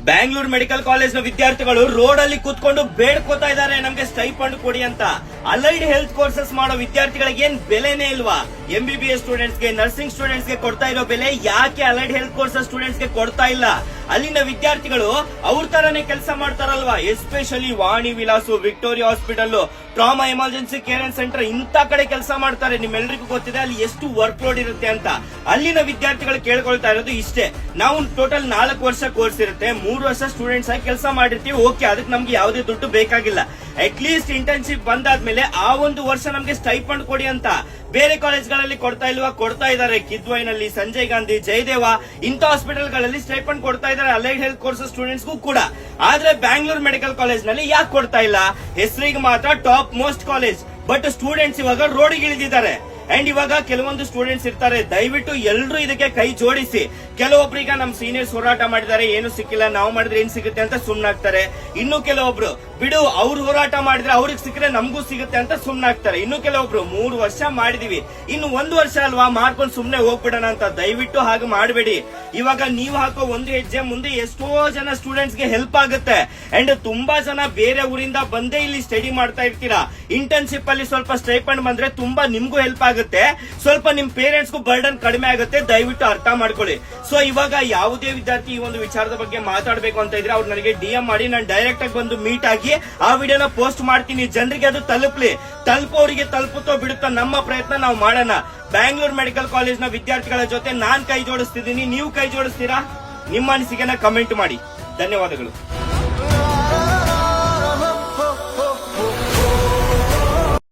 Bangalore medical college ನ ವಿದ್ಯಾರ್ಥಿಗಳು road ಅಲ್ಲಿ ಕೂತ್ಕೊಂಡು ಬೇಡ್ಕೋತಾ ಇದ್ದಾರೆ ನಮ್ಗೆ ಸ್ಟೈಫಂಡ್ ಕೊಡಿ ಅಂತ. ಅಲೈಡ್ ಹೆಲ್ತ್ ಕೋರ್ಸಸ್ ಮಾಡೋ ವಿದ್ಯಾರ್ಥಿಗಳಿಗೆ ಏನ್ ಬೆಲೆನೇ ಇಲ್ವಾ? MBBS ಸ್ಟೂಡೆಂಟ್ಸ್ ಗೆ, ನರ್ಸಿಂಗ್ ಸ್ಟೂಡೆಂಟ್ಸ್ ಗೆ ಕೊಡ್ತಾ ಇರೋ ಬೆಲೆ ಯಾಕೆ ಅಲೈಡ್ ಹೆಲ್ತ್ ಕೋರ್ಸಸ್ ಸ್ಟೂಡೆಂಟ್ಸ್ ಗೆ ಕೊಡ್ತಾ ಇಲ್ಲ? ಅಲ್ಲಿನ ವಿದ್ಯಾರ್ಥಿಗಳು ಅವ್ರ ತರಾನೇ ಕೆಲಸ ಮಾಡ್ತಾರಲ್ವಾ? Especially Vani Vilas, Victoria hospital, trauma emergency care and centre ಇಂತ ಕಡೆ ಕೆಲಸ ಮಾಡ್ತಾರೆ. ನಿಮ್ಮೆಲ್ಲರಿಗೂ ಗೊತ್ತಿದೆ ಅಲ್ಲಿ ಎಷ್ಟು ವರ್ಕ್ ಲೋಡ್ ಇರುತ್ತೆ ಅಂತ. ಅಲ್ಲಿನ ವಿದ್ಯಾರ್ಥಿಗಳು ಕೇಳ್ಕೊಳ್ತಾ ಇರೋದು ಇಷ್ಟೇ, ನಾವು ಟೋಟಲ್ 4 ವರ್ಷ ಕೋರ್ಸ್ ಇರುತ್ತೆ, 3 ವರ್ಷ ಸ್ಟೂಡೆಂಟ್ಸ್ ಆಗಿ ಕೆಲಸ ಮಾಡಿರ್ತೀವಿ. ಓಕೆ, ಅದಕ್ಕೆ ನಮ್ಗೆ ಯಾವುದೇ ದುಡ್ಡು ಬೇಕಾಗಿಲ್ಲ. ಅಟ್ ಲೀಸ್ಟ್ ಇಂಟರ್ನ್ಶಿಪ್ ಬಂದಾದ್ಮೇಲೆ ಆ 1 ವರ್ಷ ನಮ್ಗೆ ಸ್ಟೈಫಂಡ್ ಕೊಡಿ ಅಂತ. ಬೇರೆ ಕಾಲೇಜ್ಗಳಲ್ಲಿ ಕೊಡ್ತಾ ಇಲ್ವಾ? ಕೊಡ್ತಾ ಇದ್ದಾರೆ. ಕಿದ್ವಾಯ್ನಲ್ಲಿ, ಸಂಜಯ್ ಗಾಂಧಿ, ಜಯದೇವ ಇಂಥ ಹಾಸ್ಪಿಟಲ್ ಗಳಲ್ಲಿ ಸ್ಟೈಫಂಡ್ ಕೊಡ್ತಾ ಇದ್ದಾರೆ ಅಲೈಡ್ ಹೆಲ್ತ್ ಕೋರ್ಸಸ್ ಸ್ಟೂಡೆಂಟ್ಸ್ಗೂ ಕೂಡ. ಆದ್ರೆ ಬ್ಯಾಂಗ್ಳೂರ್ ಮೆಡಿಕಲ್ ಕಾಲೇಜ್ ನಲ್ಲಿ ಯಾಕೆ ಕೊಡ್ತಾ ಇಲ್ಲ? ಹೆಸರಿಗೆ ಮಾತ್ರ top most college, but students ಇವಾಗ ರೋಡಿಗೆ ಇಳಿದಿದ್ದಾರೆ. ಅಂಡ್ ಇವಾಗ ಕೆಲವೊಂದು ಸ್ಟೂಡೆಂಟ್ಸ್ ಇರ್ತಾರೆ, ದಯವಿಟ್ಟು ಎಲ್ಲರೂ ಇದಕ್ಕೆ ಕೈ ಜೋಡಿಸಿ. ಕೆಲವೊಬ್ರೀಗ ನಮ್ ಸೀನಿಯರ್ಸ್ ಹೋರಾಟ ಮಾಡಿದ್ದಾರೆ, ಏನು ಸಿಕ್ಕಿಲ್ಲ, ನಾವು ಮಾಡಿದ್ರೆ ಏನ್ ಸಿಗುತ್ತೆ ಅಂತ ಸುಮ್ನಾಗ್ತಾರೆ. ಇನ್ನು ಕೆಲವೊಬ್ರು ಬಿಡು, ಅವ್ರು ಹೋರಾಟ ಮಾಡಿದ್ರೆ ಅವ್ರಿಗೆ ಸಿಕ್ಕರೆ ನಮಗೂ ಸಿಗುತ್ತೆ ಅಂತ ಸುಮ್ನಾಗ್ತಾರೆ. ಇನ್ನು ಕೆಲವೊಬ್ರು 3 ವರ್ಷ ಮಾಡಿದೀವಿ, ಇನ್ನು 1 ವರ್ಷ ಅಲ್ವಾ, ಮಾಡ್ಕೊಂಡು ಸುಮ್ನೆ ಹೋಗ್ಬಿಡೋಣ ಅಂತ. ದಯವಿಟ್ಟು ಹಾಗೆ ಮಾಡಬೇಡಿ. ಇವಾಗ ನೀವು ಹಾಕೋ ಒಂದು ಹೆಜ್ಜೆ ಮುಂದೆ ಎಷ್ಟೋ ಜನ ಸ್ಟೂಡೆಂಟ್ಸ್ ಗೆ ಹೆಲ್ಪ್ ಆಗುತ್ತೆ. ಅಂಡ್ ತುಂಬಾ ಜನ ಬೇರೆ ಊರಿಂದ ಬಂದೇ ಇಲ್ಲಿ ಸ್ಟಡಿ ಮಾಡ್ತಾ ಇರ್ತೀರಾ. ಇಂಟರ್ನ್ಶಿಪ್ ಅಲ್ಲಿ ಸ್ವಲ್ಪ ಸ್ಟೈಪಂಡ್ ಬಂದ್ರೆ ತುಂಬಾ ನಿಮ್ಗೂ ಹೆಲ್ಪ್ ಆಗುತ್ತೆ, ಸ್ವಲ್ಪ ನಿಮ್ ಪೇರೆಂಟ್ಸ್ಗೂ ಬರ್ಡನ್ ಕಡಿಮೆ ಆಗುತ್ತೆ. ದಯವಿಟ್ಟು ಅರ್ಥ ಮಾಡ್ಕೊಳ್ಳಿ. ಸೊ ಇವಾಗ ಯಾವುದೇ ವಿದ್ಯಾರ್ಥಿ ಈ ಒಂದು ವಿಚಾರದ ಬಗ್ಗೆ ಮಾತಾಡಬೇಕು ಅಂತ ಇದ್ರೆ ಅವ್ರು ನನಗೆ DM ಮಾಡಿ, ನಾನು ಡೈರೆಕ್ಟ್ ಆಗಿ ಬಂದು ಮೀಟ್ ಆಗಿ ಆ ವಿಡಿಯೋನ ಪೋಸ್ಟ್ ಮಾಡ್ತೀನಿ. ಜನರಿಗೆ ಅದು ತಲುಪೋರಿಗೆ ತಲುಪುತ್ತೋ ಬಿಡುತ್ತೋ ನಮ್ಮ ಪ್ರಯತ್ನ ನಾವು ಮಾಡೋಣ. ಬ್ಯಾಂಗ್ಳೂರ್ ಮೆಡಿಕಲ್ ಕಾಲೇಜ್ ನ ವಿದ್ಯಾರ್ಥಿಗಳ ಜೊತೆ ನಾನ್ ಕೈ ಜೋಡಿಸ್ತಿದ್ದೀನಿ, ನೀವು ಕೈ ಜೋಡಿಸ್ತೀರಾ? ನಿಮ್ಮ ಅನಿಸಿಕೆನ ಕಮೆಂಟ್ ಮಾಡಿ. ಧನ್ಯವಾದಗಳು.